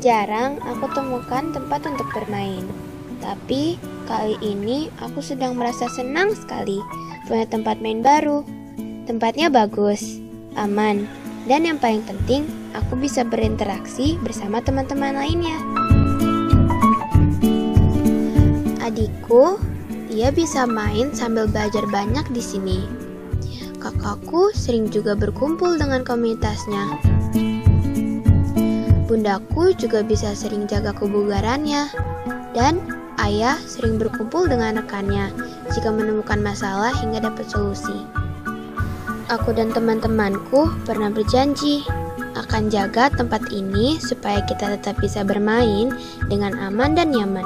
Jarang aku temukan tempat untuk bermain. Tapi kali ini aku sedang merasa senang sekali punya tempat main baru. Tempatnya bagus, aman, dan yang paling penting aku bisa berinteraksi bersama teman-teman lainnya. Adikku, dia bisa main sambil belajar banyak di sini. Kakakku sering juga berkumpul dengan komunitasnya. Bundaku juga bisa sering jaga kebugarannya, dan ayah sering berkumpul dengan rekannya jika menemukan masalah hingga dapat solusi. Aku dan teman-temanku pernah berjanji akan jaga tempat ini supaya kita tetap bisa bermain dengan aman dan nyaman.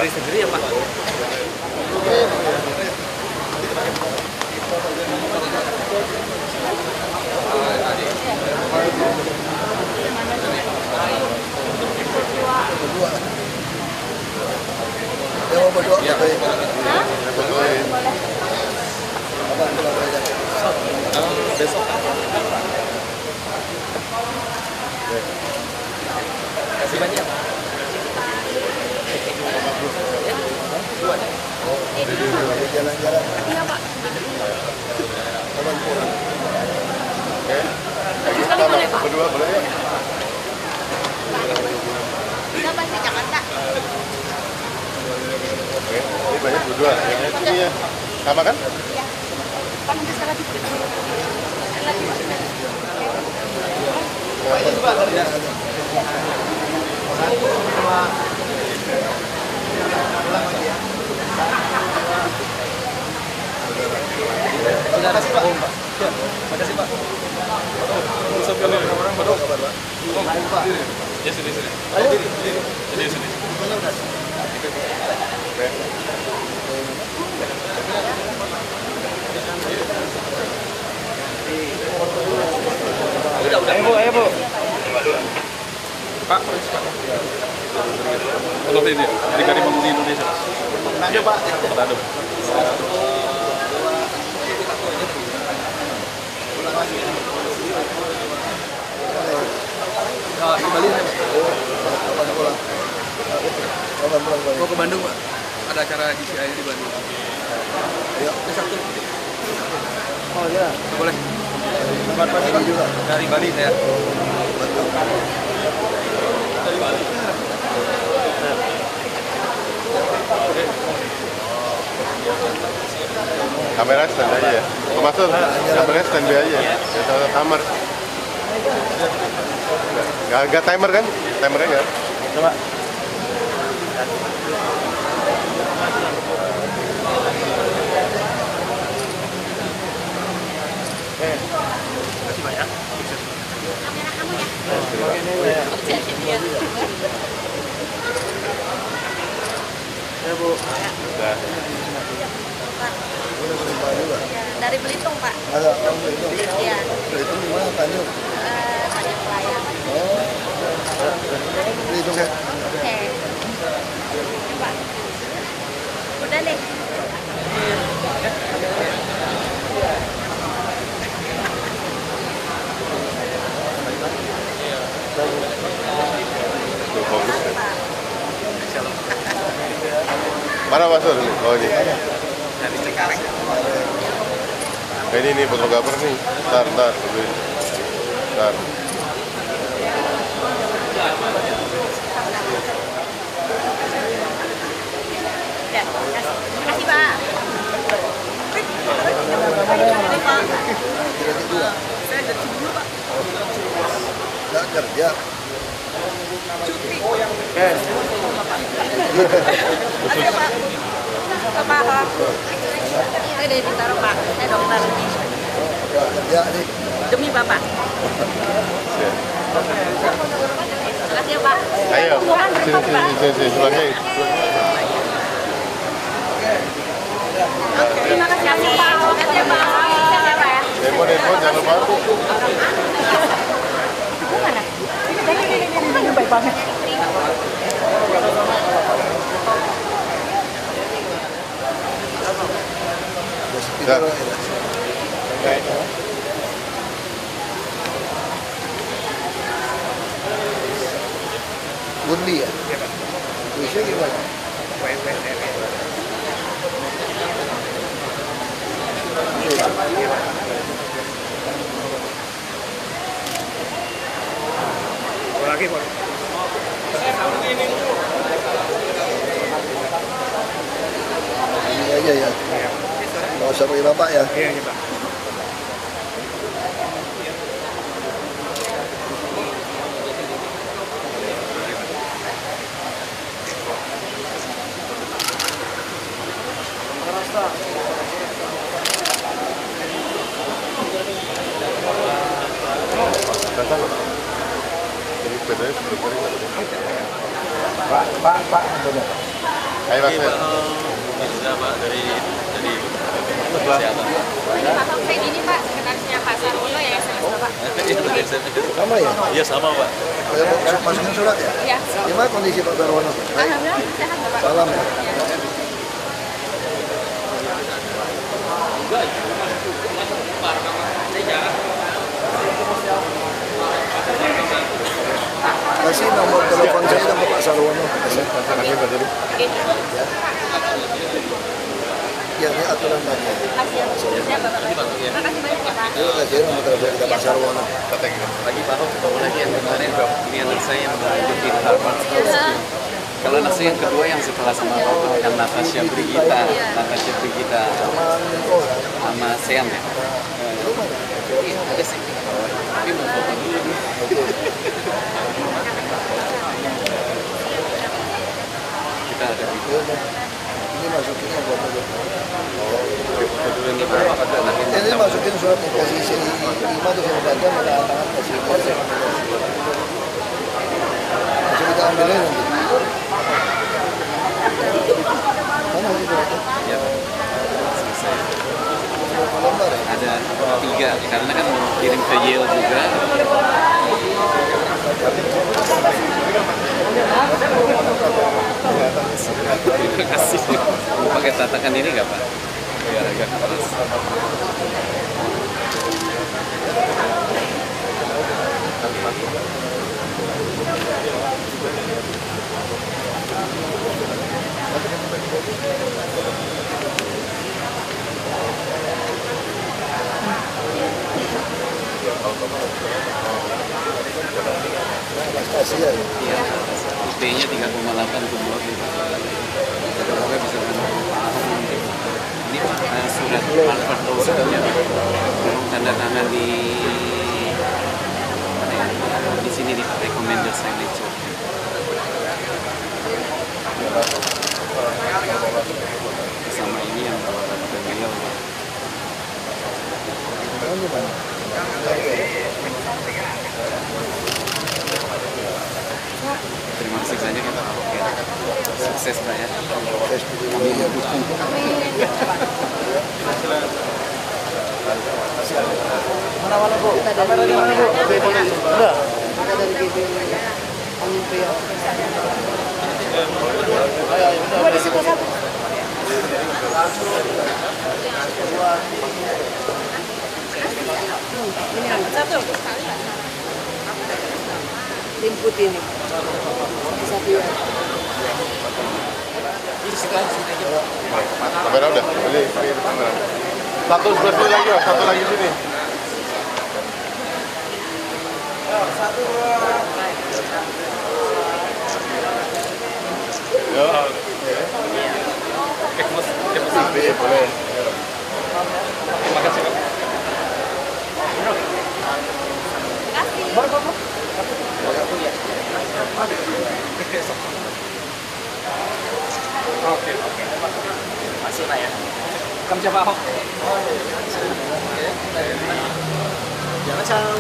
Sendiri ya Pak. Besok. Kasih banyak. Jalan-jalan. Iya Pak. Oke. Sekali boleh Pak. Berdua boleh ya? Kita pasti Jakarta. Oke. Ini banyak berdua. Yang ini ya. Sama kan? Iya. Pak nanti sekali lagi. Terima kasih Pak. Terima kasih Pak. Ya sini. Ayo sini. Udah. Ayo Bu. Pak. Kalau ini dari Karimun di Indonesia. Manado Pak. Manado. Di Bali ya, mau ke Bandung Pak, ada acara GCI di Bandung. Ayo, ke Sabtu. Oh iya, boleh. Tempat pagi juga dari Bali saya. Dari Bali. Kamera stand aja ya. Masuk, kamera stand aja ya. Kita kamar. Gak timer kan? Timernya nggak? Coba. Kasih banyak. Kamera kamu ya. Ya Bu. Udah. Dari Belitung Pak. Ada orang Belitung? Iya. Belitung di mana? Tanjung? Tanjung Pelayan. Oh. Belitung ya? Oke. Pak. Udah nih. Tuh, bagus ya. Mana Mas Sur? Oh ini. Dari Cengkareng. Ini fotografer nih. Ntar. Ntar. Ya, makasih Pak. Saya jadi dulu Pak. Nggak kerja. Cuti. Oke. Ada Pak. ke Pak Hok. Saya dari Bintaro Pak, saya dokter. Kerja nih. Demi Bapak. Makasih ya Pak. Ayo, sini, sebagai. Terima kasih Pak. Makasih ya Pak. Sukses ya Pak ya. Handphone, jangan lupa. Ibu mana? Ini baik banget. Ya. Undi ya? Bisa gimana? Lagi Pak. Ini aja ya. Nggak usah pakai bapak ya. Iya, Pak. Datang. Jadi bedanya seperti ini. Pak. Ayo Mas. Bisa Pak dari kesehatan. Ini Pak Hok, saya ini Pak, sekretarisnya Pak Sarwono ya SMS Bapak. Sama ya? Iya sama Pak. Masukin surat ya? Iya. Gimana kondisi Pak Darwono? Alhamdulillah sehat Bapak. Salam ya. Kasih nomor telepon saya dan Pak Sarwono. Ya, ini aturan tadi. Makasih ya Bapak. Ya Bapak. Makasih banyak ya Pak. Terima kasih nomor telepon kita Pak Sarwono. Lagi Pak Hok, ketemu lagi yang kemarin ini anak saya yang mengikuti Harvard. Kalau anak saya yang kedua yang setelah sama Pak Hok kan Natasha Brigita sama Sean ya. Iya ada sih. Tapi mau foto dulu. Kita ada video. Ini masukinnya buat apa? Foto dulu ini Pak ada anak yang Ini masukin surat posisi 5 tuh saya baca mengatakan kasih kode. Masih kita ambilin nanti. Mana itu? ya Pak. Selesai. Berapa lembar ya? Ada 3 karena kan mau kirim ke Yale juga. Terima kasih. Mau pakai tatakan ini nggak Pak? Biar agak keras. Kasih ya. Iya. UT-nya 3,8 kumlot gitu. Semoga bisa bantu Pak Ahok nanti. Ini Pak surat Harvard Law School-nya tanda tangan di mana ya? Di sini di recommended signature. Sama ini yang bawa ke Yale. Sekarang di mana? Terima kasih banyak ya Pak Ahok ya. Sukses Pak ya. Facebook ini ya. Mana-mana Bu? Kamera di mana Bu? Oke, boleh. Udah. Kita dari GP Olympia. Ayo, udah. Di situ satu. Ini yang satu. Input ini. Satu ya. Kamera udah. Boleh, kamera. Satu sebelah lagi, Mas. Satu lagi sini. Ya. Boleh. Terima kasih Pak. Oke. Kamu siapa Ahok? Jangan salah.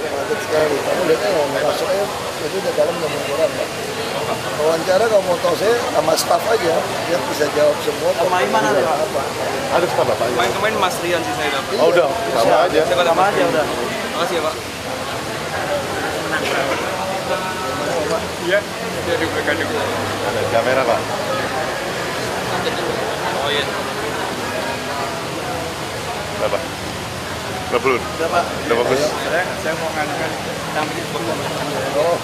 Padat sekali. Kamu lihatnya nggak masuk ya, itu udah dalam nomor orang Pak. Wawancara kalau mau tahu saya sama staff aja, dia bisa jawab semua. Sama Iman ada Pak? Apa? Ada staff Pak? Kemarin Mas Rian sih saya dapat. Oh udah, sama aja. Sama aja udah. Makasih ya Pak. Iya, dia diberikan juga. Ada kamera Pak. Oh iya. Berapa? Berapa belum? Berapa? Udah bagus. Saya mau ngajukan tampil Oh,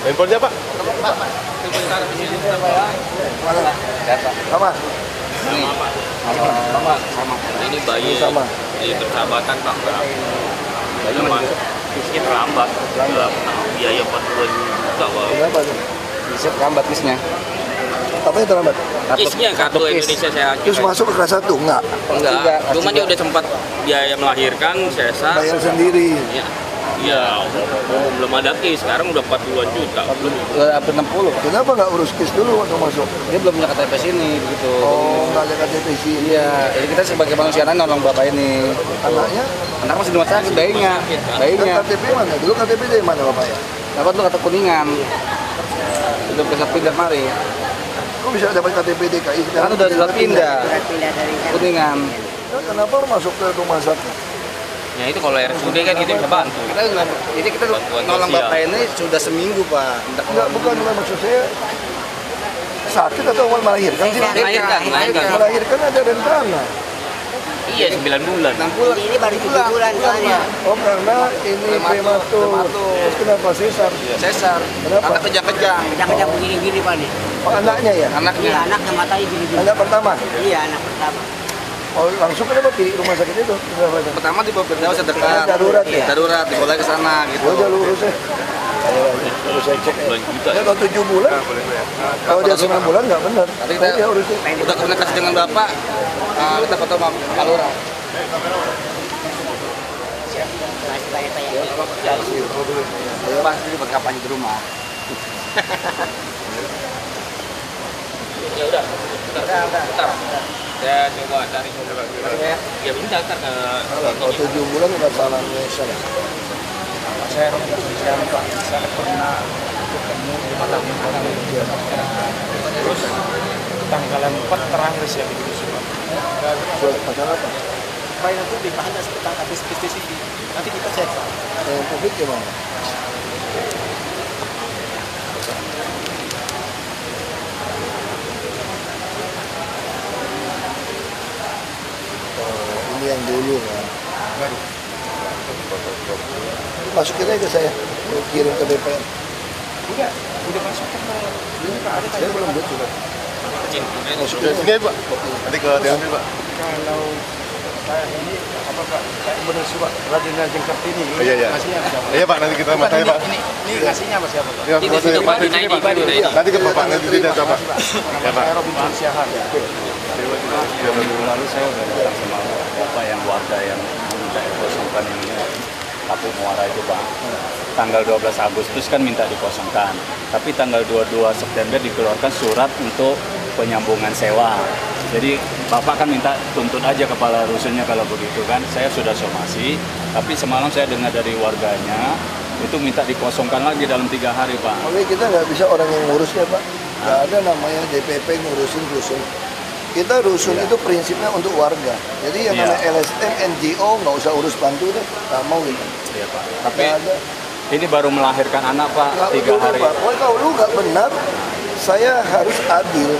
Handphonenya Pak? mana? Sama? Sama. Ini bayi Sama. di persahabatan Pak. Bayi masuk kisnya terlambat. Biaya 40 juta Pak. Kenapa tuh? Bisa terlambat kisnya. Apa yang terlambat? Kisnya kartu Indonesia saya Terus masuk ke kelas 1? Enggak. Enggak, cuma dia udah sempat biaya melahirkan, sesar. Bayar sendiri. Iya. Iya, belum ada kis, sekarang udah 40-an juta. Hampir 60. Kenapa nggak urus KIS dulu waktu masuk? Dia belum punya KTP sini begitu. Oh, nggak ada KTP sini. Iya, jadi kita sebagai manusia nolong bapak ini. Anaknya? Anak masih di rumah sakit, bayinya. Dan KTP mana? Dulu KTP dari mana Bapak ya? Dapat tuh kata Kuningan. Udah bisa pindah mari. Kok bisa dapat KTP DKI Kan sekarang? udah pindah. Kuningan. Nah, kenapa masuk ke rumah sakit? Ya itu kalau RSUD kan kita bisa bantu. Jadi kita Bantuan nolong sosial. bapak ini sudah seminggu Pak. Enggak, bukan maksud saya sakit atau awal melahirkan sih? Melahirkan ada rencana. Iya 9 bulan. 6 bulan. Ini baru 7 bulan soalnya. Oh, karena ini prematur. Terus kenapa sesar? Sesar. Kenapa? Anak kejang-kejang. Kejang-kejang begini-gini Pak nih. Oh, anaknya ya? Anaknya. Iya, anaknya matanya gini-gini. Anak pertama? Iya, anak pertama. Oh, langsung kenapa di rumah sakit itu? Pertama di Bogor sedekat. Darurat ya? Darurat dibawa ke sana gitu. Oh, jalur urus ya? Ayo, harus saya cek ya. 9 juta. Ya, kalau 7 bulan, kalau dia 9 bulan nggak benar. Tadi Tapi dia kita urusnya. udah komunikasi dengan bapak. Kita foto sama Pak Lurah. Masih tanya-tanya. Pasti buat kampanye di rumah. Ya udah. Bentar. Saya coba cari ya bentar ntar Kalau 7 bulan nggak salah salah. Saya pernah ketemu di malam terus tanggalan 4 terakhir saya bikin surat. Surat pasal apa? Pelayanan publik hanya tentang spesifik. Nanti kita cek. Yang publik gimana? Oh, ini yang dulu kan. Masukin aja ke saya, kirim ke DPR. Udah masuk ke Saya belum lihat juga. Masukin sini Pak. Nanti ke diambil Pak. kalau saya ini apa Pak? Saya benar sih Pak, Rajin Kartini. Iya iya. Iya Pak, nanti kita matanya Pak. Ini ngasihnya apa siapa Pak? Iya, Ini masih Pak, di di sini ID, Pak. Pak, di ID. Nanti ke Bapak, nanti tidak Bapak. Ya Pak. Saya Robinson Siahan. Minggu lalu saya udah datang sama Bapak yang warga yang minta dikosongkan ini Kapuk Muara itu Pak. Tanggal 12 Agustus kan minta dikosongkan. Tapi tanggal 22 September dikeluarkan surat untuk penyambungan sewa. Jadi Bapak kan minta tuntut aja kepala rusunnya kalau begitu kan. Saya sudah somasi, tapi semalam saya dengar dari warganya itu minta dikosongkan lagi dalam 3 hari Pak. Makanya kita nggak bisa orang yang ngurusnya Pak. Nggak ada namanya DPP ngurusin rusun. Kita rusun itu prinsipnya untuk warga. Jadi yang namanya LSM, NGO nggak usah urus bantu deh, nggak mau gitu. Iya Pak. Tapi Nggak ada. ini baru melahirkan anak Pak, Nggak 3 betul, hari. Pak. Pokoknya kalau lu nggak benar, saya harus adil.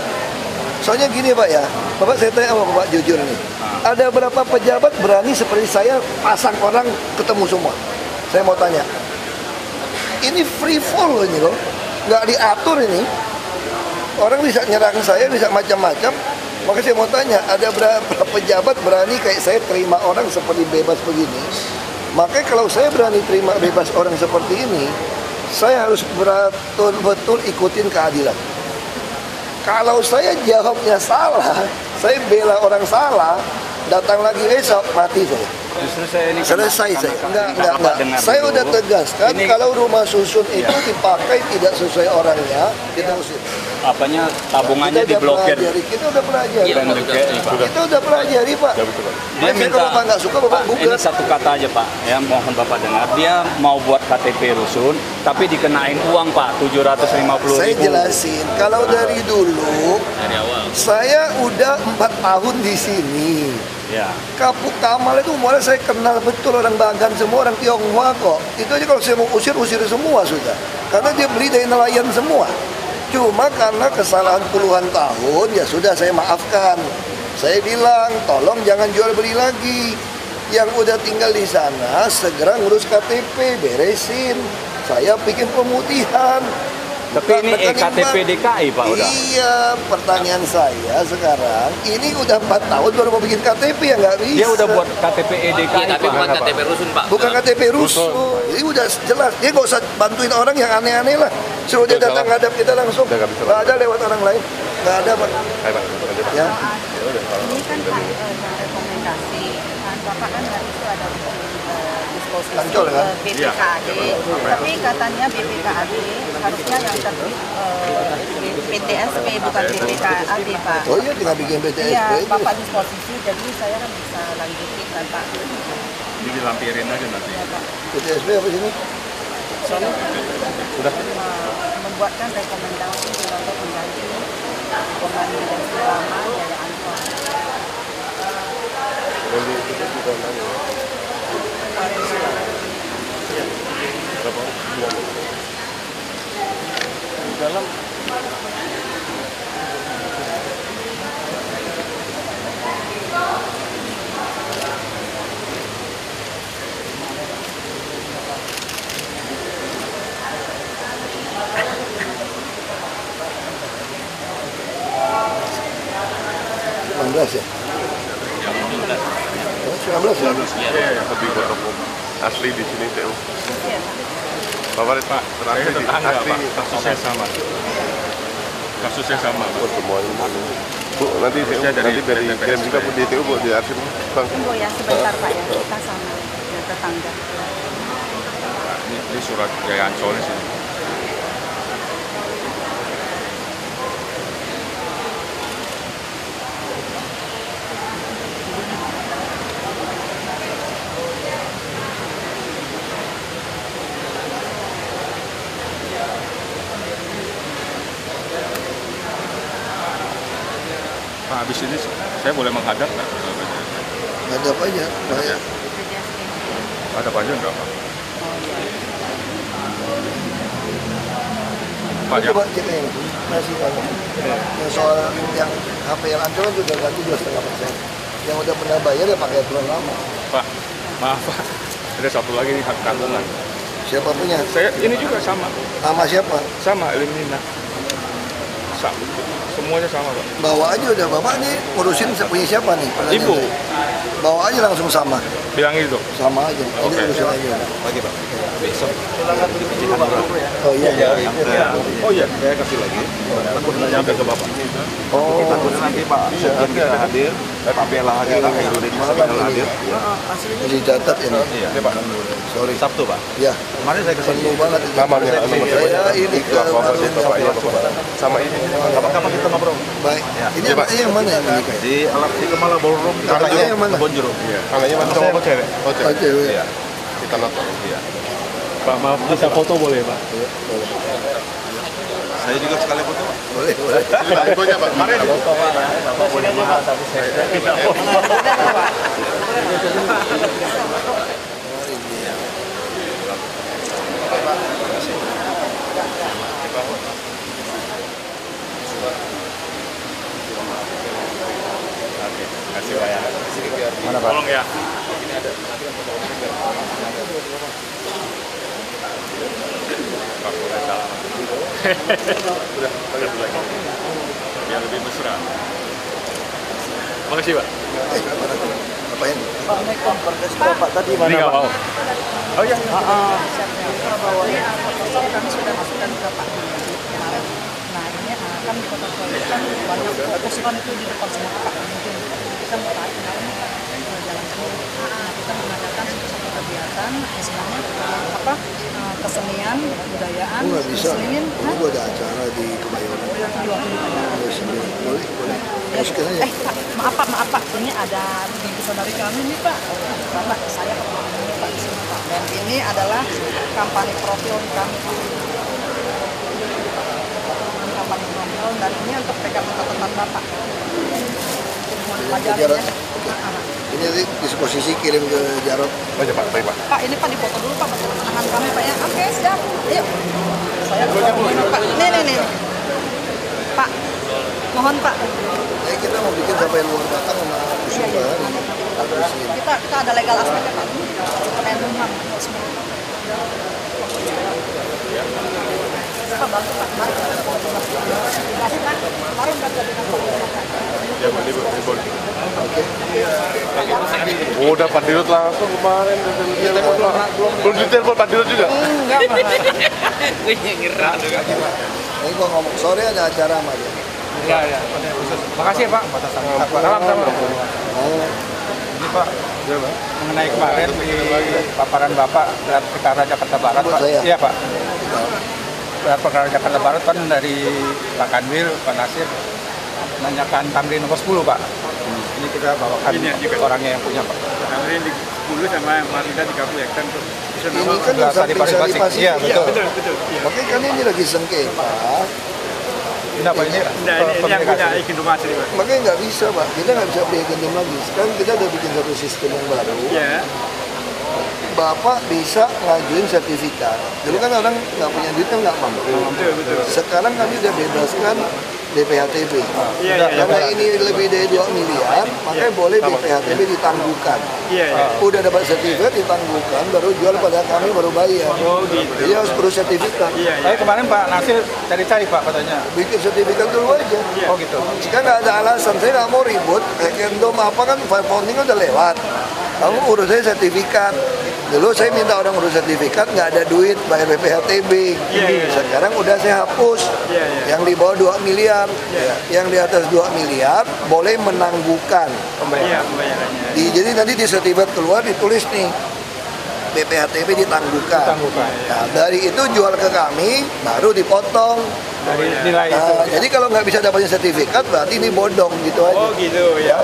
Soalnya gini Pak ya, Bapak saya tanya sama Bapak jujur nih. Ada berapa pejabat berani seperti saya pasang orang ketemu semua? Saya mau tanya. Ini free fall loh ini loh, nggak diatur ini. Orang bisa nyerang saya, bisa macam-macam. Maka saya mau tanya, ada berapa pejabat berani kayak saya terima orang seperti bebas begini? Makanya kalau saya berani terima bebas orang seperti ini, saya harus betul-betul ikutin keadilan. Kalau saya jawabnya salah, saya bela orang salah, datang lagi esok mati saya. Justru saya ini Selesai saya. Enggak. dengar Saya dulu. udah tegaskan Ini- kalau rumah susun itu Iya. dipakai tidak sesuai orangnya, kita usir. Apanya tabungannya Kita udah diblokir pelajari, kita udah pelajari. dan DKI, Pak. Kita udah pelajari, Pak. Dia Makanya minta, kalau Bapak nggak suka, Bapak Pak, ini gugat. satu kata aja Pak, ya mohon Bapak dengar. Dia mau buat KTP rusun, tapi dikenain uang Pak, 750.000. Saya jelasin, kalau dari dulu, Dari awal. saya udah 4 tahun di sini. Ya. Kapuk Kamal itu umurnya saya kenal betul, orang Bagan semua, orang Tionghoa kok. Itu aja kalau saya mau usir semua sudah. Karena dia beli dari nelayan semua. Cuma karena kesalahan puluhan tahun, ya sudah saya maafkan. Saya bilang, tolong jangan jual beli lagi. Yang udah tinggal di sana, segera ngurus KTP, beresin. Saya bikin pemutihan. Tapi ini EKTP DKI Pak udah. Iya, pertanyaan saya sekarang, ini udah 4 tahun baru mau bikin KTP ya nggak bisa. Dia udah buat KTP EDKI Iya, tapi Pak. bukan KTP rusun, Pak. Bukan KTP rusun. Ini udah jelas. Dia nggak usah bantuin orang yang aneh-aneh lah. Suruh dia datang ngadap kita langsung. Nggak ada lewat orang lain. Nggak ada, Pak. Ya. Ini kan Pak, rekomendasi. Bapak kan hari itu ada disposisi Ancol, kan? BPKAD. Tapi katanya BPKAD harusnya yang terbit PTSP bukan BPKAD, Pak. Oh iya, tinggal bikin BTSP. Iya, Bapak disposisi, jadi saya kan bisa lanjutin kan, Pak. Ini dilampirin aja nanti. Ya, Pak. BTSP apa sini? Membuatkan rekomendasi untuk mengganti pembantu lama dari Ancol. Ya? 19 ya? Lebih foto asli di sini TU. Bapak Pak, terakhir di asli Kasusnya sama. Kasusnya sama. Oh, semuanya. Bu, nanti TU, nanti dari kirim juga Bu di TU Bu di arsip Bang. Tunggu ya sebentar Pak ya, kita sama ya, tetangga. Ini surat Jaya Ancol sini. Pak, habis ini saya boleh menghadap nggak? Hadap aja. Saya Hadap aja nggak Pak? Pak, ya. coba cek yang masih banyak. Yang soal yang HP yang Ancol kan juga ganti 2,5%. Yang udah pernah bayar ya pakai aturan lama. Pak, maaf Pak. Ada satu lagi nih hak tanggungan. Siapa punya? Saya ini juga sama. Nama siapa? Sama Elimina. Sama. Semuanya sama Pak. Bawa aja udah Bapak nih ngurusin punya siapa nih? Pertanyaan Ibu. saya. Bawa aja langsung sama. Bilang itu. Sama aja. Oke. Ini urusin aja. Lagi Pak. Oh iya. Oh iya, saya kasih lagi. Nyampe ke Bapak. Oh. Nanti Pak Sekjen kita hadir, Pak Bella hadir, Indonesia hadir. Jadi catat ini. Iya Pak. Sorry. Sabtu Pak. Ya. Kemarin saya kesini. Penuh banget. Namanya Saya ini ke Bapak iya Bapak. Sama ini. Kapan kita ngobrol? Baik. Ini anaknya yang mana yang menikah? Di alat di Kemala Ballroom. Anaknya yang mana? Kebon Jeruk. Iya. Anaknya mana? Cowok cewek? Oh Oh, cewek. Iya. Kita nonton. Iya. Pak, maaf bisa foto boleh Pak? Saya juga sekali foto Pak. Boleh, boleh. Fotonya Pak. Mari foto Pak. Bapak boleh mahal tapi saya tidak foto. Oke, kasih Pak ya. Mana Pak? Tolong ya. Pak, boleh salam. Udah lagi. Biar lebih mesra. Makasih Pak. Apa yang? Pak tadi Ini nggak mau. Oh iya. Kami sudah masukkan ke Pak kemarin. Nah ini kan di kota Solo kan banyak fokus kan itu di depan semua Pak. Mungkin kita mau tarik kemarin jalan sendiri. kita mengadakan satu kegiatan istilahnya kesenian kebudayaan. Nggak bisa. Senin, Gue ada acara di Kebayoran. Boleh. Pak, maaf Pak, ini ada bintang saudari kami nih Pak. Bapak, saya ini Pak di sini Pak. Dan ini adalah kampanye profil kami. Kampanye profil dan ini untuk pegang catatan Bapak. Mau dipelajari ya. Ini disposisi kirim ke Jarot. Baik Pak. Pak, ini Pak dipoto dulu Pak, tangan kami Pak ya. Oke, siap. Yuk. Saya keluar Pak. Nih. Pak, mohon Pak. Kita mau bikin sampai luar batang sama Kusuma. Kita ada legal aspeknya Pak. Kemenkumham. Pak, bantu Pak. Mari kita kasih Pak. Kemarin kan jadi Ya, boleh. Udah Pak Dirut langsung kemarin. Belum ditelepon Pak Dirut juga? enggak Pak. Gue ngira juga. Ini gua ngomong sore ada acara sama dia. Iya. Makasih ya Pak. Salam. Ini Pak, mengenai kemarin di paparan Bapak gelar perkara Jakarta Barat Pak. Iya Pak. Gelar perkara Jakarta Barat kan dari Pak Kanwil, Pak Nasir menanyakan Tamrin nomor 10 Pak. Ini kita bawakan orangnya yang punya Pak. Tamrin di 10 sama yang Marida 30 hektar tuh. Ini kan udah Pasik. Iya betul. Makanya kan ini lagi sengketa. Kenapa ini? Nah, ini yang punya izin rumah sendiri Pak. Makanya nggak bisa Pak, kita nggak bisa beli gendim lagi. Sekarang kita udah bikin satu sistem yang baru. Iya. Bapak bisa ngajuin sertifikat. Dulu kan orang nggak punya duit kan nggak mampu. Betul. Sekarang kami udah bebaskan BPHTB. Iya. Karena ini lebih dari 2 miliar, makanya boleh BPHTB ditangguhkan. Iya. Udah dapat sertifikat ditangguhkan, baru jual pada kami baru bayar. Oh gitu. Jadi harus perlu sertifikat. Iya. Tapi kemarin Pak Nasir cari-cari Pak katanya. Bikin sertifikat dulu aja. Oh gitu. Sekarang nggak ada alasan, saya nggak mau ribut. Rekendom apa kan, file founding udah lewat. Kamu urus saya sertifikat. Dulu saya minta orang urus sertifikat, nggak ada duit bayar BPHTB. Sekarang udah saya hapus. Yang di bawah 2 miliar, yang di atas 2 miliar boleh menangguhkan pembayarannya. Jadi nanti di sertifikat keluar ditulis nih BPHTB ditangguhkan. Nah, dari itu jual ke kami, baru dipotong. Dari nilai itu. Jadi kalau nggak bisa dapatin sertifikat, berarti ini bodong gitu aja. Oh gitu ya.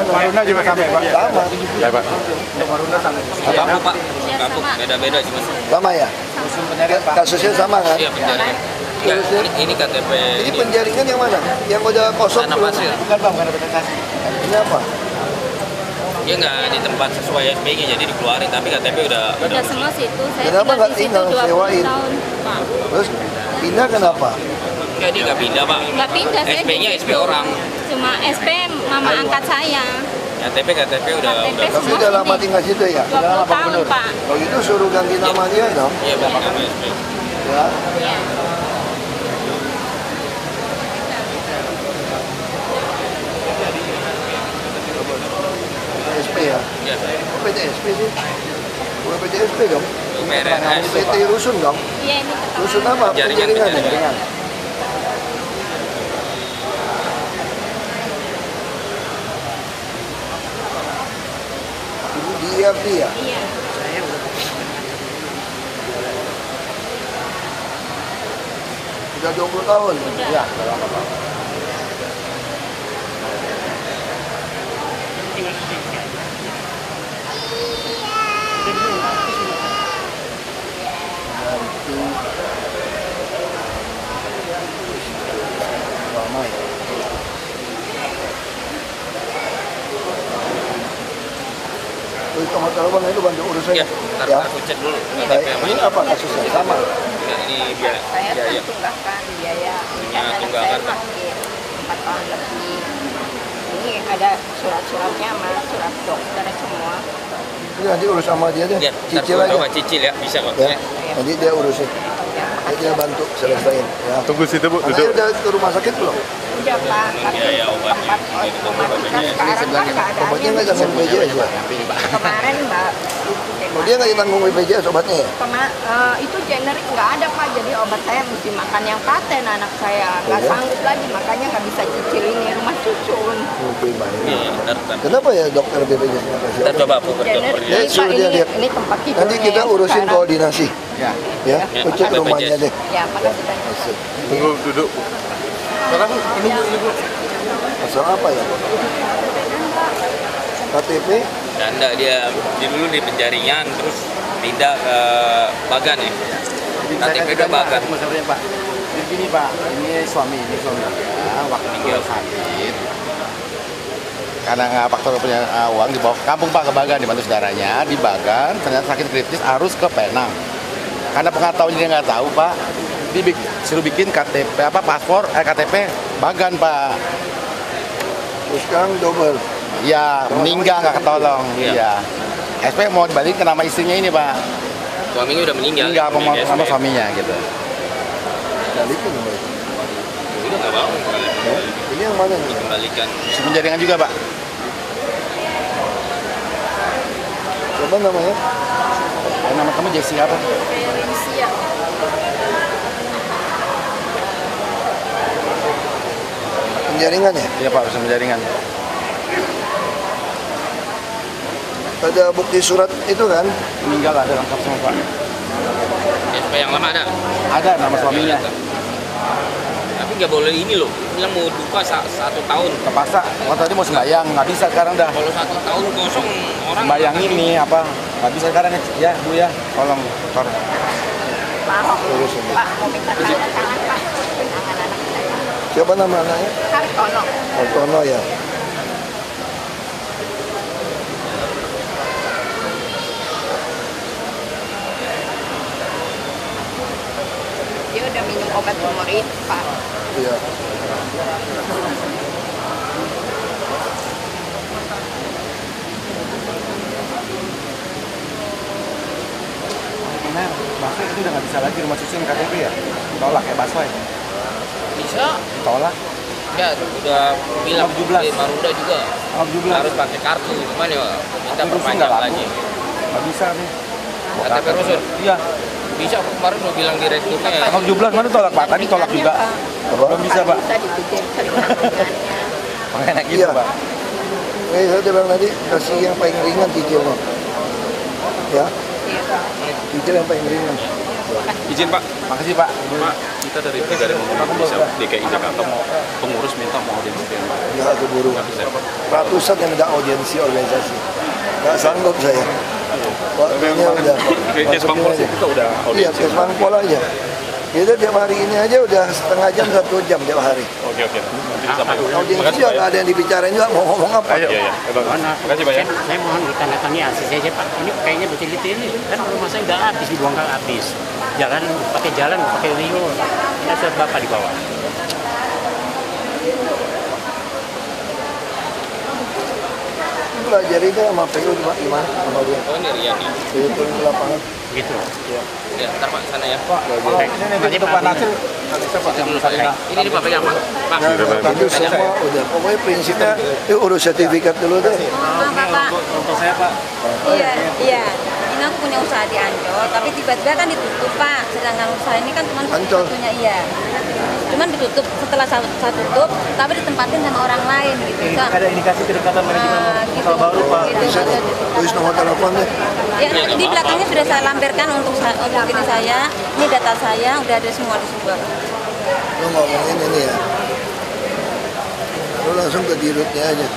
Marunda juga sampai Pak. Sama. Ya Pak. Marunda sampai. Kamu Pak, kamu beda-beda cuma. Sama ya? Kasusnya sama kan? Iya penjaringan. Enggak, ini KTP. Ini penjaringan yang mana? Yang udah kosong Tanah belum? Pasir. Bukan Bang, bukan representasi. Ini apa? Dia nggak di tempat sesuai SPG jadi dikeluarin, tapi KTP udah semua situ. Saya Kenapa nggak di situ tinggal 20 sewain? tahun, Pak. Terus pindah kenapa? Enggak, dia nggak pindah Pak. Nggak pindah, saya SP-nya di SP situ. orang. Cuma SP mama angkat saya. KTP udah KTP Tapi udah lama tinggal situ ya? 20 tahun, Pak. Kalau gitu suruh ganti nama dia dong. Iya Pak, nama SP. Ya. Iya. PTSP ya? Iya. PTSP sih? Bukan PTSP dong? PRNS. PT Rusun dong? Iya, ini ketahuan. Rusun apa? Penjaringan. Ibu di IRT ya? Iya. Sudah 20 tahun? Udah. Lama ya? Itu hotel bang itu bantu urus saya. Iya, Ya. aku cek dulu. Baik, ini apa kasusnya? Sama? Enggak, ini Saya biaya. tunggakan biaya. Punya Kan anak tunggakan, saya Pak. sakit 4 tahun lebih. Ini ada surat-suratnya sama surat dokter semua. Ini nanti urus sama dia deh. Ya, Cicil aja. coba cicil ya, bisa kok. Ya. Nanti dia urusin. Nanti dia bantu selesaiin. Ya. Tunggu situ Bu, Anaknya duduk. udah ke rumah sakit belum? Udah Pak, tapi Biaya obatnya. tempat obat kita sekarang kan keadaannya Obatnya nggak jangan meja aja. kemarin Mbak, Oh, dia nggak ditanggung BPJS obatnya ya? Itu generik nggak ada Pak, jadi obat saya mesti makan yang paten anak saya. Nggak sanggup lagi, makanya nggak bisa cicil ini rumah cucun. Oke, baik. Kenapa ya dokter BPJS nggak kasih? Kita coba aku ke Generik, Ya, ini, Pak, suruh dia lihat. ini tempat tidurnya. Nanti kita yang urusin sekarang. koordinasi. Ya. Ya, cek rumahnya deh. Ya, makasih banyak. Tunggu duduk. Sekarang ini Bu. Masalah apa ya? KTP? Enggak, dia dulu di penjaringan terus pindah ke Bagan ya. KTP udah Bagan. Masalahnya Pak, begini Pak, ini suami ya, waktu dia sakit karena nggak faktor punya uang dibawa ke kampung Pak, ke Bagan, dibantu saudaranya di Bagan, ternyata sakit kritis harus ke Penang. Karena pengetahuan dia nggak tahu Pak, disuruh bikin KTP paspor KTP Bagan Pak. Terus sekarang double. Ya, meninggal nggak ketolong. Iya. SP mau dibalik ke nama istrinya ini Pak. Suaminya udah meninggal. Meninggal sama suaminya gitu. Balikin Mbak. Udah nggak mau. Ini yang mana nih? Dikembalikan. Si penjaringan juga Pak. Siapa namanya? Nama kamu Jessica apa? Ferencia. Penjaringan ya? Iya Pak, urusan penjaringan. Ada bukti surat itu kan? Meninggal ada lengkap semua Pak. SP yang lama ada? Ada nama suaminya. Tapi nggak boleh ini loh. Bilang mau duka 1 tahun. Kepaksa, waktu tadi mau sembahyang, nggak bisa sekarang dah. Kalau 1 tahun kosong orang. Sembahyang ini apa? Nggak bisa sekarang ya Bu ya, tolong. Pak, Pak, mau minta tanda tangan Pak. Anak-anak saya. Siapa nama anaknya? Hartono. Hartono ya. Dia udah minum obat umur itu Pak. Iya. Nah, Baswe itu udah nggak bisa lagi rumah susun KTP ya? Tolak ya Baswe? Bisa. Tolak. Ya udah bilang 17. di Marunda juga. 17. Harus pakai kartu. Cuman ya minta Rusun perpanjang nggak laku. lagi. Nggak bisa nih. KTP rusun? Iya. Bisa, aku kemarin mau bilang direkturnya. Tanggal 17 mana tolak Pak? Tadi tolak juga. Belum bisa Pak. Bisa dipikirkan. Makanya gitu Iya. Pak. Saya bilang tadi kasih yang paling ringan cicilnya. Ya. Cicil yang paling ringan. Izin Pak. Makasih Pak. Pak, kita dari Brigade Mobil Indonesia DKI Jakarta mau pengurus minta mau audiensi. Ya keburu. Ratusan yang ada audiensi organisasi. Nggak sanggup saya. Waktunya udah. Kes Bangpol kita udah Iya, audiensi. kes Bangpol aja. Kita tiap hari ini aja udah setengah jam, 1 jam tiap hari. Oke. Nanti disampaikan. Audiensi Makasih juga Pak. nggak ada yang dibicarain juga mau ngomong apa. Iya. Makasih Pak ya. Saya mohon ditandatangani ACC aja Pak. Ini kayaknya betul-betul ini kan rumah saya udah habis dibongkar habis. Jalan pakai Rio. Ini surat Bapak di bawah. Pelajari deh sama PU gimana sama dia. Oh ini Rian nih. Dia turun ke lapangan. Gitu. Ya, ntar Pak sana ya. Ini Pak Nasir. Ini di Pak pegang Pak. Pak. Itu semua udah. Pokoknya prinsipnya itu urus sertifikat dulu deh. Bapak. Untuk saya Pak. Iya. Ini aku punya usaha di Ancol, tapi tiba-tiba kan ditutup Pak. Sedangkan usaha ini kan cuma Ancol. satunya iya. Cuman ditutup setelah saya tutup, tapi ditempatin sama orang lain gitu. Ada indikasi kedekatan manajemen Gitu. baru Pak. Gitu. Tulis nomor telepon deh. Ya, di belakangnya sudah saya lampirkan untuk ini saya, ini data saya, udah ada semua di sumber. Lo ngomongin ini ya. Lo langsung ke dirutnya aja.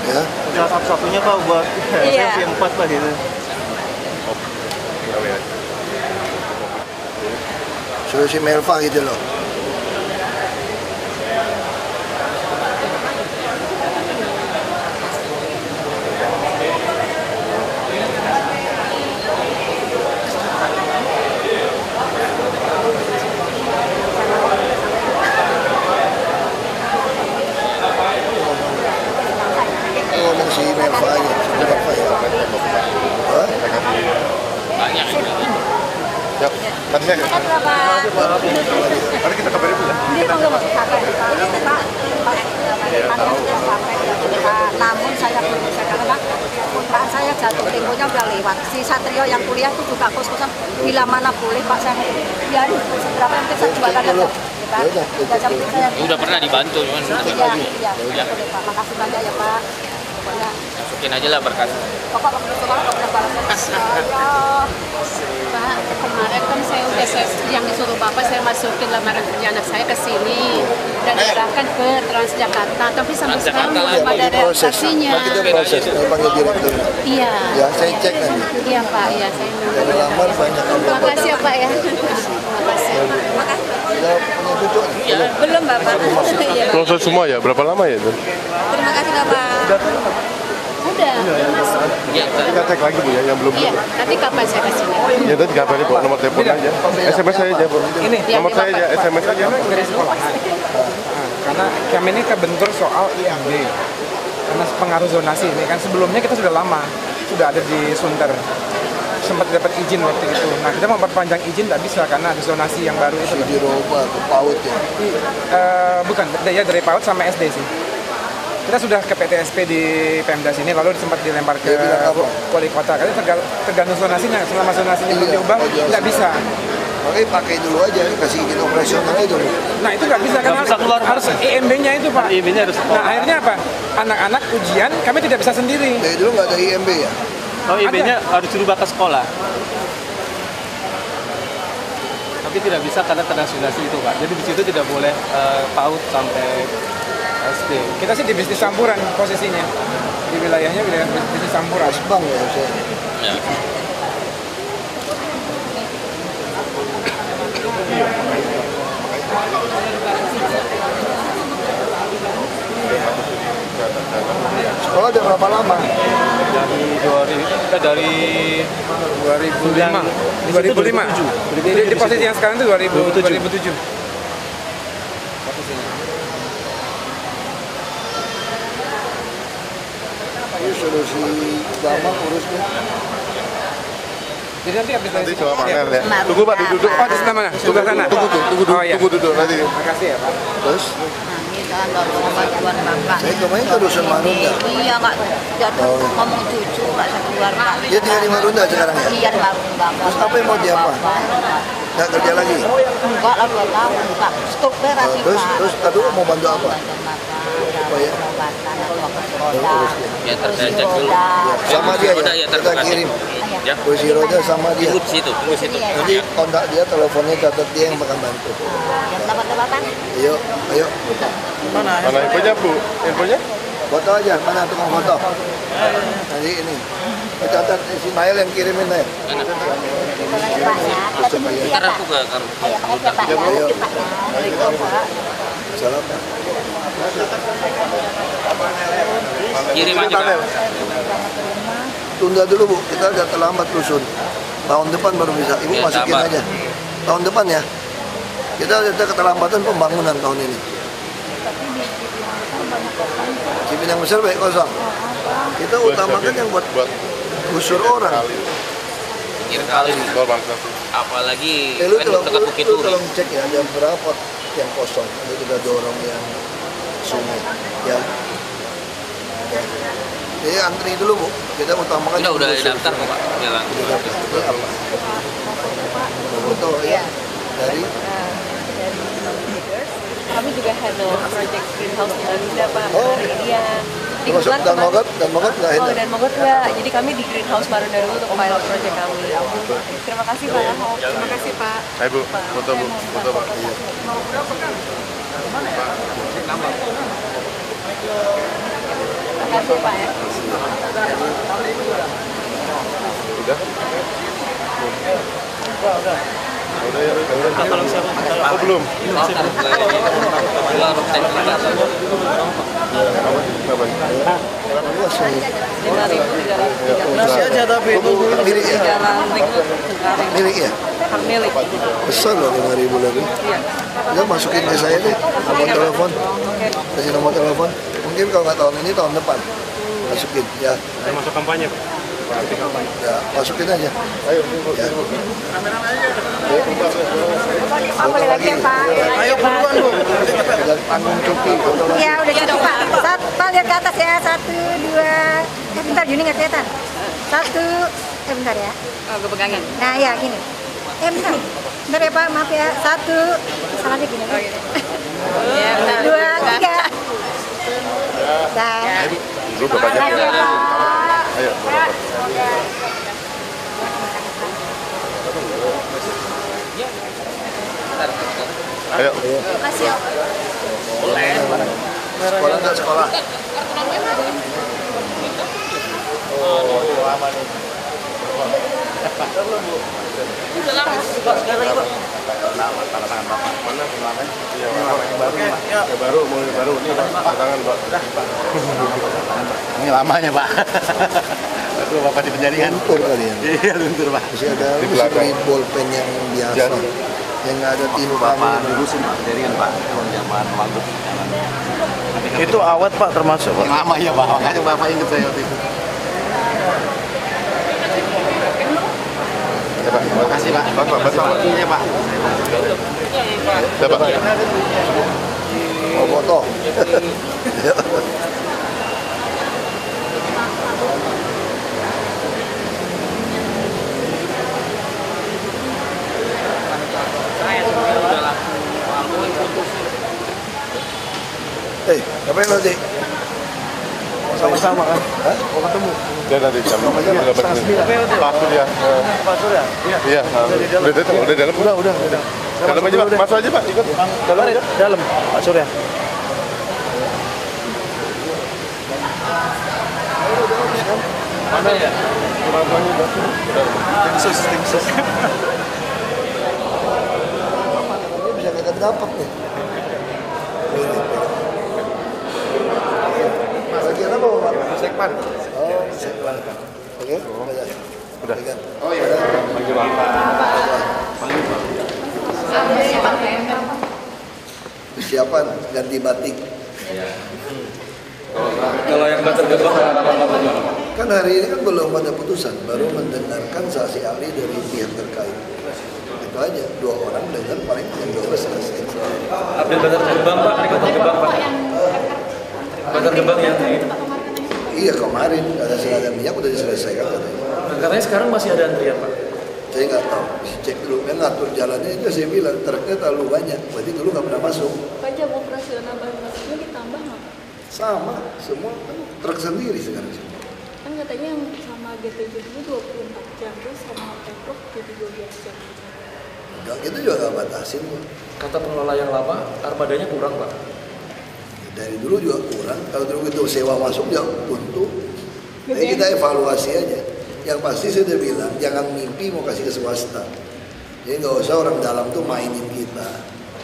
Ya. Salah satu-satunya Pak buat Iya. SMC 4 Pak gitu. Suruh si Melva gitu loh. Ngomong si Melva aja, si Melva ya. Hah? Banyak ini. Siap. Kan saya. Mari kita kabarin dulu ya. Ini kalau masuk kakak, ini Pak, namun saya belum bisa karena kontrakan saya jatuh temponya udah lewat. Si Satrio yang kuliah itu juga kos-kosan bila mana boleh Pak saya biarin seberapa yang bisa jualan aja. Udah pernah dibantu cuman Iya, boleh Pak. Makasih banyak ya Pak. Pokoknya masukin aja lah berkas. Pokok pokoknya balas saya. Pak, kemarin kan yang disuruh Bapak saya masukin lamaran kerja anak saya ke sini dan diserahkan ke Transjakarta, tapi sampai sekarang belum ada realisasinya. Kita proses, panggil direktur. Iya. Ya, saya cek nanti. Iya Pak, iya saya. Dari lamar banyak. Terima kasih ya Pak ya. Terima kasih. Sudah punya cucu? Belum Bapak. Iya. Proses semua ya, berapa lama ya itu? Terima kasih Bapak. Udah masuk. Kita cek lagi Bu ya, yang belum. Iya, nanti kapan saya kasih? Ya tadi kabarin Bu, nomor telepon aja. SMS saya aja Bu. Nomor saya aja, SMS aja. Dari sekolahan. Karena kami ini kebentur soal IMB. Karena pengaruh zonasi ini kan sebelumnya kita sudah lama sudah ada di Sunter. Sempat dapat izin waktu itu. Nah kita mau perpanjang izin tidak bisa karena ada zonasi yang baru itu. Di Roba ke PAUD ya? Bukan, ya dari PAUD sama SD sih. Kita sudah ke PTSP di Pemda sini, lalu sempat dilempar ke wali kota. Karena tergantung zonasinya, selama zonasinya belum diubah, nggak bisa. Makanya pakai dulu aja, kasih izin operasional itu. Nah itu nggak bisa, karena harus IMB-nya itu Pak. IMB-nya harus. Nah akhirnya apa? Anak-anak ujian, kami tidak bisa sendiri. Dari dulu nggak ada IMB ya? Oh, IMB-nya harus dirubah ke sekolah. Tapi tidak bisa karena ternasionalisasi itu Pak. Jadi di situ tidak boleh PAUD sampai SD. Kita sih di bisnis campuran posisinya. Di wilayahnya wilayah bisnis campuran. Bang ya saya. Ya. Sekolah udah berapa lama? Dari 2005. Di posisi yang sekarang itu 2007. Ini solusi gampang urusnya. Jadi nanti habis Nanti coba panel ya. Tunggu Pak, duduk. Oh, di sebelah mana? Sebelah sana. Tunggu duduk nanti. Makasih ya Pak. Terus? Bantuan Bapak. Saya kemarin ke Dusun Marunda. Iya nggak jadi ngomong cucu nggak saya keluar Pak. Dia tinggal di Marunda sekarang ya? Iya di Marunda. Terus apa yang mau diapa? Nggak kerja lagi? Enggak lah 2 tahun Pak. Stop beras sih Pak. Terus aduh mau bantu apa? Oh ya? Ya terkait cek dulu. Sama dia Roda ya? ya Kita kirim. Ya. Kursi roda sama dia. Tunggu di situ. Nanti kontak dia, teleponnya catat dia yang bakal bantu. Dapat-dapatan? Ayo. Mana infonya Bu? Infonya? Foto aja, mana tukang foto? Nanti ini. Catat si Nail yang kirimin Nail. Ntar aku ke Ayo. Salam. kirim aja Pak. Tunda dulu Bu, kita udah terlambat rusun. Tahun depan baru bisa. Ibu Ya, masukin sabar. aja. Tahun depan ya. Kita ada keterlambatan pembangunan tahun ini. Cipinang besar baik kosong. Kita utamakan yang buat gusur orang. Akhir kali nih. Apalagi Lu kan dekat Bukit Duri. tolong cek ya jam berapa yang kosong. Nanti kita dorong yang sungai. Ya. Jadi antri dulu Bu. Kita utamakan. Udah gusur. daftar kok Pak. Jalan. Ini apa? Foto ya. Dari Kami juga handle project greenhouse di Marunda Pak. Oh. Iya. termasuk dan Mogot nggak Oh, handle. dan Mogot nggak. Jadi kami di greenhouse Marunda dulu untuk pilot project kami. Terima kasih Pak. Terima kasih Pak. Ayo Bu, foto Bu, foto Pak. Iya. Terima kasih Pak ya. Udah ya, udah. Oh belum. Masih aja tapi itu milik ya. Milik ya. Milik. Besar loh 5.000 lagi. Ya masukin ke saya deh nomor telepon. Kasih nomor telepon. Mungkin kalau nggak tahun ini tahun depan. Masukin ya. Saya masuk kampanye Pak. Ya, masukin aja. Ayo. Ya. Foto lagi. Ayo buruan Bu. Udah tanggung cuti. Foto lagi. Iya udah cukup Pak. Pak lihat ke atas ya 1, 2, Bentar, Juni nggak kelihatan. Satu, bentar ya. Oh, gue pegangin. Nah ya gini. Bentar. Bentar ya Pak, maaf ya. Satu, salahnya gini. Oh, gitu. Ya, bentar. 2, 3. Dah. Dulu bapaknya. Makasih ya Pak. Ayo, Bapak. Ayo. Makasih ya. Sekolah nggak sekolah? Oh, lama nih. Udah lama. Lama, tanda tangan Bapak. Mana kemarin? Iya, yang baru, mulai baru. Ini tangan, Pak. Ini lamanya, Pak. Aduh, Bapak di penjaringan. Luntur kali ya? Iya, luntur, Pak. Masih ada Di belakang. seperti bolpen yang biasa. Jangan. Yang nggak ada tinta. Bapak dilurusin Pak penjaringan, Pak. Kalau zaman Wagub. Itu awet Pak termasuk Pak? Yang lama ya Pak, makanya Bapak ingat saya waktu itu. Ya, Pak. Terima kasih Pak. Bapak, Iya Pak. Ya, Pak. Mau foto? Ngapain nanti? Sama-sama kan? Hah? Mau ketemu? Dia nanti jam 8. Pak Surya. Pak Surya? Iya. Udah dalam. Udah. Dalam aja Pak. Masuk aja Pak. Ikut. Dalam aja. Dalam, Pak Surya. Mana ya? Tim sus. Bisa kagak dapat nih. Bagian apa Pak? Sekman. Oh, sekman. Oke, Udah. Oh iya. Panggil Bapak. Persiapan ganti batik. Kalau yang Bantar Gebang Kan hari ini kan belum ada putusan, baru mendengarkan saksi ahli dari pihak terkait. Itu aja, 2 orang dengar paling yang 12 selesai. update Bantar Gebang Pak, dari Bantar Gebang Pak. Bantar Gebang yang Iya kemarin ada seragam minyak udah diselesaikan katanya. katanya sekarang masih ada antrian Pak. Saya nggak tahu, cek dulu, ngatur jalannya itu saya bilang truknya terlalu banyak, berarti dulu nggak pernah masuk. Pak, jam operasional baru masuknya ditambah nggak Pak? Sama, semua kan truk sendiri sekarang. Kan katanya yang sama GTJ dulu 24 jam, terus sama Pemprov jadi 12 jam. Enggak, gitu juga nggak batasin. Kata pengelola yang lama, armadanya kurang Pak. Dari dulu juga kurang, kalau dulu itu sewa masuk ya untuk. Jadi kita evaluasi aja. Yang pasti saya udah bilang, jangan mimpi mau kasih ke swasta. Jadi nggak usah orang dalam tuh mainin kita.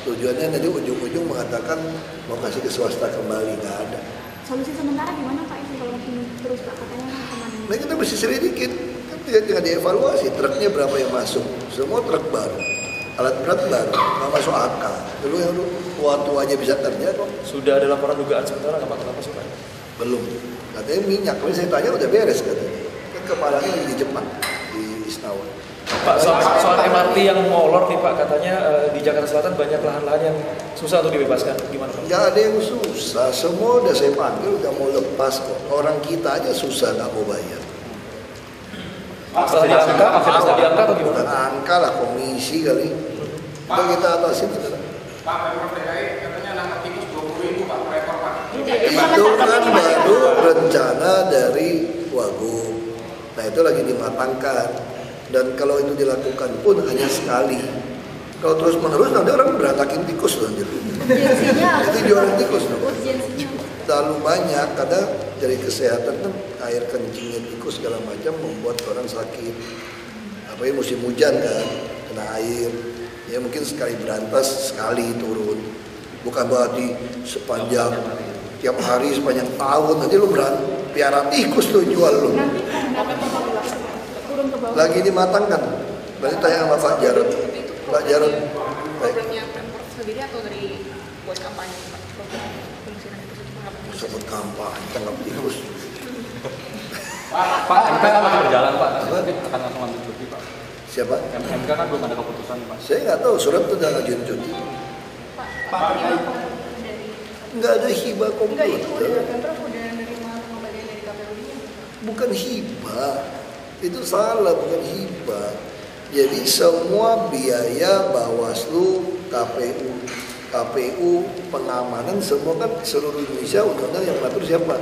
Tujuannya nanti ujung-ujung mengatakan mau kasih ke swasta kembali, nggak ada. Solusi sementara gimana Pak ini kalau ini terus Pak katanya kemana? Nah kita mesti selidikin, kan tinggal dievaluasi truknya berapa yang masuk. Semua truk baru, alat berat baru, nggak masuk akal. Dulu yang tua-tua aja bisa kerja kok. Sudah ada laporan dugaan sementara nggak Pak? Kenapa sih Pak? Belum. Katanya minyak, kalau saya tanya udah beres katanya. Kan kepalanya lagi di Jepang, di Isnawa. Pak, soal MRT yang molor nih Pak, katanya di Jakarta Selatan banyak lahan-lahan yang susah untuk dibebaskan. Gimana Pak? Nggak ada yang susah, semua udah saya panggil, udah mau lepas kok. Orang kita aja susah nggak mau bayar. Setelah diangka atau gimana? Bukan angka lah, komisi kali. Udah kita atasin sekarang. Pak, Pemprov DKI katanya nangkep tikus 20.000 Pak, per ekor Pak. Itu kan baru rencana dari Wagub. Nah itu lagi dimatangkan. Dan kalau itu dilakukan pun hanya sekali. Kalau terus menerus nanti orang berantakin tikus loh. Itu jualan tikus loh. Terlalu banyak karena dari kesehatan kan air kencingnya tikus segala macam membuat orang sakit. Apalagi musim hujan kan, kena air. Ya mungkin sekali berantas sekali turun. Bukan berarti sepanjang tiap hari sepanjang tahun nanti lu piara tikus lu jual lu. Lagi dimatangkan. Berarti tanya sama Pak Jarod. Pak Jarod. Programnya Pemprov sendiri atau dari buat kampanye Pak? Sebut kampanye tangkap tikus. Pak, MK kan masih berjalan Pak. Akan langsung ambil cuti Pak. Siapa? MK kan belum ada keputusan Pak. Saya nggak tahu surat itu udah ngajuin cuti. Pak, Nggak ada hibah komputer. Pemprov udah nerima pengembalian dari KPU. bukan hibah. Itu salah, bukan hibah. Jadi semua biaya Bawaslu, KPU, pengamanan semua kan seluruh Indonesia undang-undang yang mengatur siapa?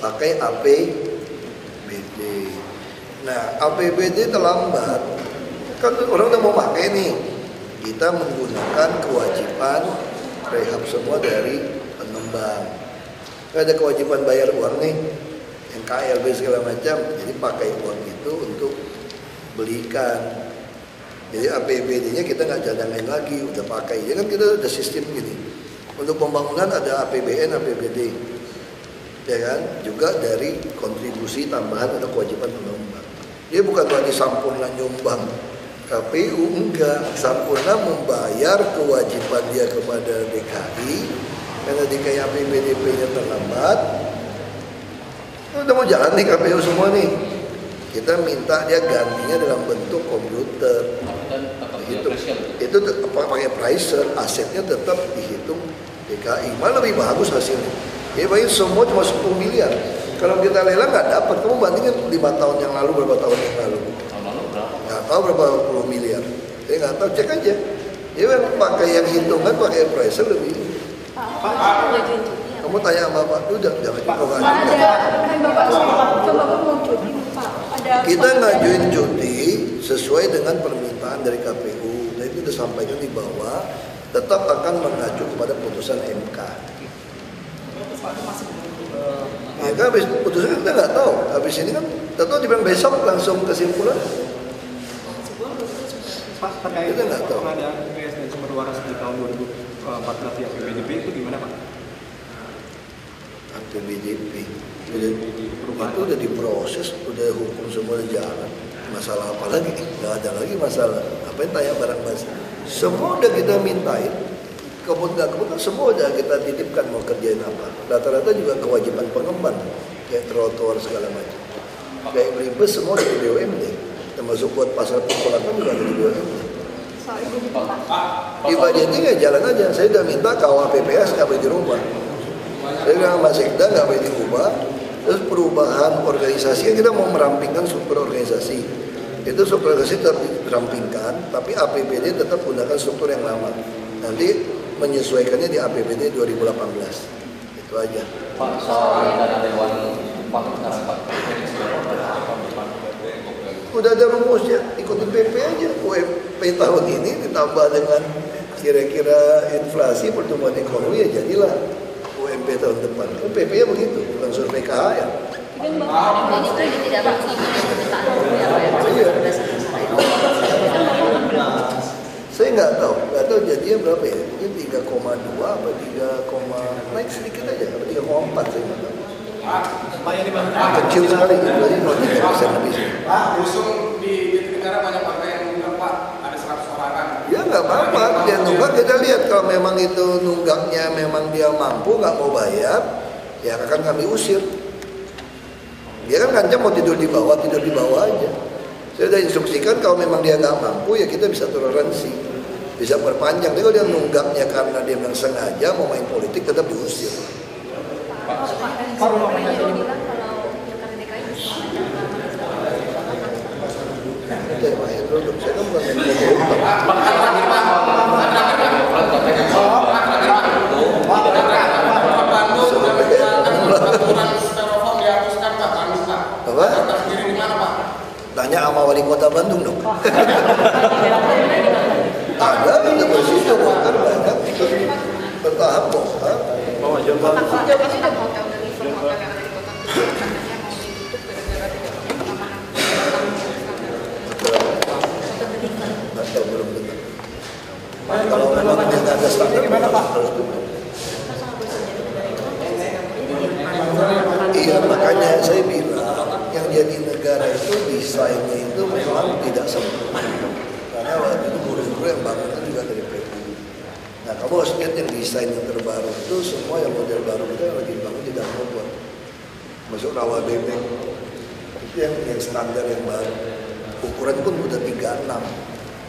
Pakai APBD. Nah, APBD terlambat. Kan orang udah mau pakai nih. Kita menggunakan kewajiban rehab semua dari pengembang. Ada kewajiban bayar uang nih, yang KLB segala macam. Jadi pakai uang itu untuk belikan. Jadi APBD-nya kita nggak cadangan lagi, udah pakai. Ya kan kita ada sistem gini. Untuk pembangunan ada APBN, APBD, ya kan? Juga dari kontribusi tambahan atau kewajiban pengembang. Dia bukan berarti sampurna nyumbang. KPU enggak, sampurna membayar kewajiban dia kepada DKI karena DKI APBDP-nya terlambat. Udah mau jalan nih KPU semua nih. Kita minta dia gantinya dalam bentuk komputer. Itu pakai pricer, asetnya tetap dihitung DKI. Malah lebih bagus hasilnya. Ya bayar semua cuma 10 miliar. Kalau kita lelang nggak dapat. Kamu bandingin 5 tahun yang lalu, berapa tahun yang lalu? Nggak tahu berapa puluh miliar. Saya nggak tahu, cek aja. Dia pakai yang hitungan, pakai pricer lebih. Kamu tanya sama Pak, udah jangan juga. Kita ngajuin cuti sesuai dengan permintaan dari KPU. Nah itu disampaikan di bawah, tetap akan mengacu kepada putusan MK. Ya kan habis putusan kita nggak tahu. Habis ini kan, tentu dibilang besok langsung kesimpulan. Pak, terkait kita nggak tahu. Pengadaan UPS dan sumber waras di tahun 2014 di APBDP itu gimana Pak? APBDP itu udah diproses, udah hukum semua udah jalan. Masalah apa lagi? Nggak ada lagi masalah. Apa yang tanya barang basi? Semua udah kita mintain. Kebun nggak kebun, semua udah kita titipkan mau kerjain apa. Rata-rata juga kewajiban pengembang, kayak trotoar segala macam. Kayak beli bus semua dari BUMD, termasuk buat pasar Pukulakan juga dari BUMD. Di budgetnya nggak jalan aja. Saya udah minta KUHPPS nggak boleh dirubah. Saya bilang Mas Sekda nggak boleh diubah. Terus perubahan organisasi, kita mau merampingkan struktur organisasi. Itu struktur organisasi tetap dirampingkan, tapi APBD tetap gunakan struktur yang lama. Nanti menyesuaikannya di APBD 2018. Itu aja. Pak, soal rencana Dewan sekarang Pak. Udah ada rumusnya, ikutin PP aja. UMP tahun ini ditambah dengan kira-kira inflasi pertumbuhan ekonomi ya jadilah UMP tahun depan. PP-nya begitu, bukan survei KHL. Iya. Saya nggak tahu jadinya berapa ya? Mungkin 3,2 apa 3, naik sedikit aja, apa 3,4 saya nggak tahu. Kecil sekali, jadi 3% lebih. Pak, usung di negara banyak partai yang nunggak Pak, ada 100 orang. Ya nggak apa-apa, dia nunggak kita lihat kalau memang itu nunggaknya memang dia mampu nggak mau bayar, ya akan kami usir. Dia kan ngancam mau tidur di bawah aja. Saya sudah instruksikan kalau memang dia nggak mampu ya kita bisa toleransi, bisa perpanjang. Tapi kalau dia nunggaknya karena dia memang sengaja mau main politik tetap diusir. Saya kan bukan apa? Tanya sama wali kota Bandung dong. Ada udah bersih bongkar banyak itu bertahap bongkar. Bawa jabatan. Atau belum benar. Kalau memang dia nggak ada standar, gimana Pak? Iya makanya saya bilang yang jadi negara itu desainnya itu memang tidak sempurna. Karena waktu itu guru-guru yang bangunnya juga dari PU. Nah kamu harus lihat yang desain yang terbaru itu semua yang model baru kita yang lagi dibangun tidak robot. Masuk rawa bebek itu yang standar yang baru. Ukuran pun udah 36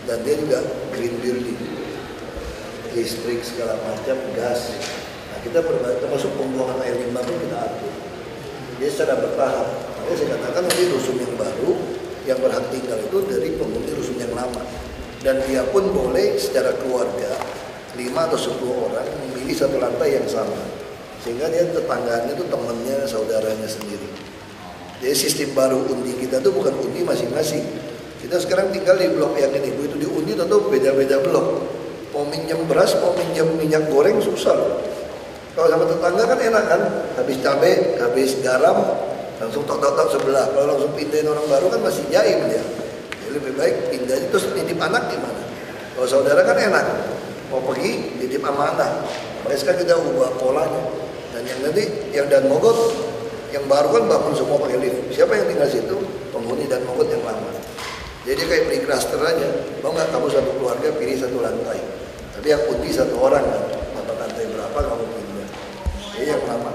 dan dia juga green building, listrik segala macam, gas. Nah kita termasuk pembuangan air limbah pun kita atur. Jadi secara bertahap. Makanya saya katakan nanti rusun yang baru yang berhak tinggal itu dari penghuni rusun yang lama. Dan dia pun boleh secara keluarga 5 atau 10 orang memilih satu lantai yang sama. Sehingga dia tetangganya itu temannya, saudaranya sendiri. Jadi sistem baru undi kita tuh bukan undi masing-masing. Kita sekarang tinggal di blok yang ini, begitu diundi tentu beda-beda blok. Mau minjem beras, mau minjem minyak goreng susah. Kalau sama tetangga kan enak kan, habis cabai, habis garam, langsung tok-tok sebelah. Kalau langsung pindahin orang baru kan masih jaim dia. Jadi lebih baik pindah, terus nitip anak gimana? Kalau saudara kan enak, mau pergi nitip sama anak. Makanya sekarang kita ubah polanya. Dan yang nanti, yang Dan Mogot, yang baru kan bangun semua pakai lift. Siapa yang tinggal situ? Penghuni Dan Mogot yang lama. Jadi kayak beli klaster aja, mau nggak kamu satu keluarga pilih satu lantai. Tapi yang undi satu orang kan, dapat lantai berapa kamu pilih. Jadi yang lama.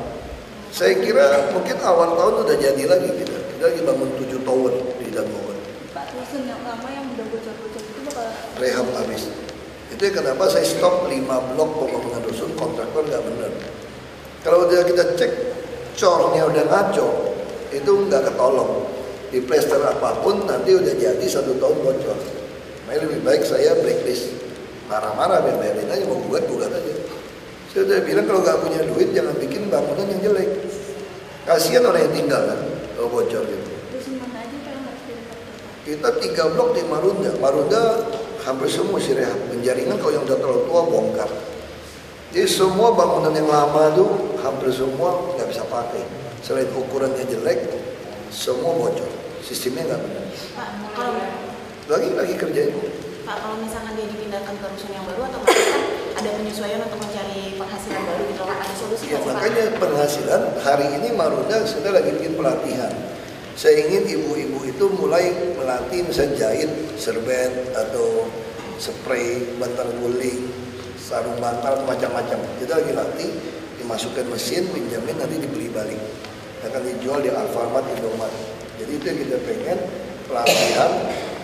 Saya kira mungkin awal tahun udah jadi lagi kita. Kita lagi bangun 7 tower di Dan Mogot. Pak, rusun yang lama yang udah bocor-bocor itu bakal rehab habis. Itu kenapa saya stop 5 blok pembangunan rusun, kontraktor nggak benar. Kalau udah kita cek cornya udah ngaco, itu nggak ketolong. Di plester apapun nanti udah jadi 1 tahun bocor. Makanya lebih baik saya blacklist. Marah-marah biarin aja, mau gugat aja. Saya udah bilang kalau nggak punya duit jangan bikin bangunan yang jelek. Kasihan orang yang tinggal kan kalau bocor gitu. Kita 3 blok di Marunda. Marunda hampir semua sih rehab. Penjaringan kalau yang udah terlalu tua bongkar. Jadi semua bangunan yang lama tuh hampir semua nggak bisa pakai. Selain ukurannya jelek, semua bocor. Sistemnya nggak benar. Pak, kalau lagi kerjain. Pak, kalau misalkan dia dipindahkan ke rusun yang baru, atau kan ada penyesuaian untuk mencari penghasilan baru gitu, ada solusi Ya, nggak sih, Pak? makanya penghasilan hari ini Marunda sudah lagi bikin pelatihan. Saya ingin ibu-ibu itu mulai melatih misalnya jahit, serben atau spray, bantal guling, sarung bantal macam-macam. Kita lagi latih, dimasukkan mesin, pinjamin nanti dibeli balik. Akan dijual di Alfamart, Indomaret. Jadi itu yang kita pengen, pelatihan,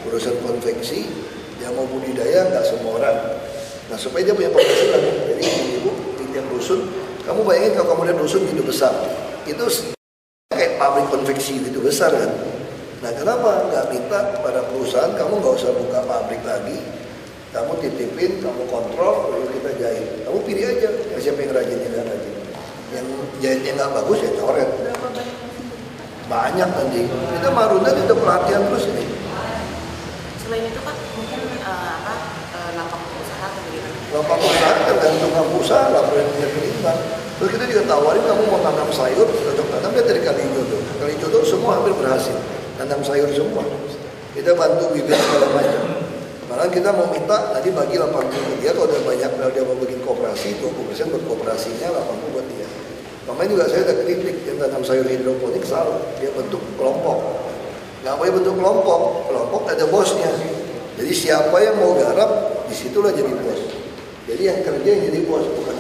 urusan konveksi, yang mau budidaya nggak semua orang. Nah supaya dia punya penghasilan. Jadi ibu di tiap dusun, kamu bayangin kalau kamu lihat dusun gitu besar, itu kayak pabrik konveksi gitu besar kan. Nah kenapa nggak minta pada perusahaan, kamu nggak usah buka pabrik lagi, kamu titipin, kamu kontrol, lalu kita jahit. Kamu pilih aja yang siapa yang rajinnya nggak rajin. Yang jahitnya nggak bagus ya coret. Banyak nanti. Kita Marunda itu pelatihan terus ini. Selain itu Pak, mungkin lapak usaha atau bagaimana? Lapak usaha tergantung kamu usaha, laporan punya keimbang. Terus kita juga tawarin kamu mau tanam sayur, cocok tanam dia dari Kalijodo. Kalijodo semua hampir berhasil tanam sayur semua. Kita bantu bibit segala macam. Malah kita mau minta nanti bagi 80 dia kalau udah banyak, kalau dia mau bikin koperasi 20% buat kooperasinya, 80 buat dia. Kemarin juga saya ada kritik yang tanam sayur hidroponik salah, dia bentuk kelompok. Nggak boleh bentuk kelompok, kelompok ada bosnya. Jadi siapa yang mau garap, disitulah jadi bos. Jadi yang kerja yang jadi bos, bukan